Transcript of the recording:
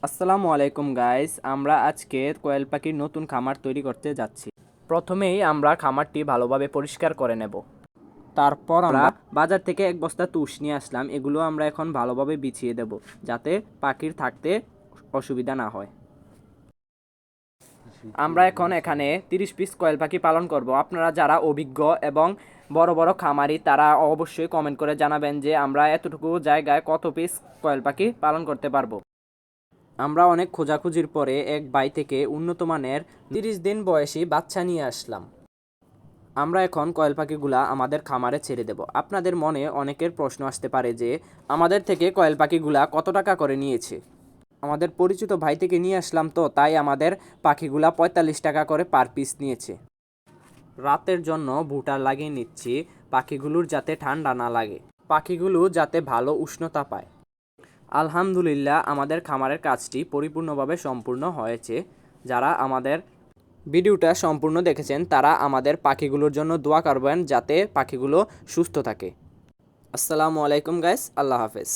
আসসালামু আলাইকুম গাইস, আমরা আজকে কোয়েল পাখির নতুন খামার তৈরি করতে যাচ্ছি। প্রথমেই আমরা খামারটি ভালোভাবে পরিষ্কার করে নেব। তারপর আমরা বাজার থেকে এক বস্তা তুষ নিয়ে আসলাম। এগুলো আমরা এখন ভালোভাবে বিছিয়ে দেব, যাতে পাখির থাকতে অসুবিধা না হয়। আমরা এখন এখানে 30 পিস কোয়েল পাখি পালন করব। আপনারা যারা অভিজ্ঞ এবং বড় বড় খামারি, তারা অবশ্যই কমেন্ট করে জানাবেন যে আমরা এতটুকু জায়গায় কত পিস কোয়েল পাখি পালন করতে পারবো। আমরা অনেক খোঁজাখুঁজির পরে এক বাই থেকে উন্নত মানের 30 দিন বয়সী বাচ্চা নিয়ে আসলাম। আমরা এখন কয়েল পাখিগুলা আমাদের খামারে ছেড়ে দেব। আপনাদের মনে অনেকের প্রশ্ন আসতে পারে যে আমাদের থেকে কয়েল পাখিগুলা কত টাকা করে নিয়েছে। আমাদের পরিচিত ভাই থেকে নিয়ে আসলাম, তো তাই আমাদের পাখিগুলা 45 টাকা করে পার পিস নিয়েছে। রাতের জন্য ভুটার লাগিয়ে নিচ্ছি, পাখিগুলোর যাতে ঠান্ডা না লাগে, পাখিগুলো যাতে ভালো উষ্ণতা পায়। আলহামদুলিল্লাহ, আমাদের খামারের কাজটি পরিপূর্ণভাবে সম্পূর্ণ হয়েছে। যারা আমাদের ভিডিওটা সম্পূর্ণ দেখেছেন তারা আমাদের পাখিগুলোর জন্য দোয়া করবেন যাতে পাখিগুলো সুস্থ থাকে। আসসালামু আলাইকুম গাইস, আল্লাহ হাফেজ।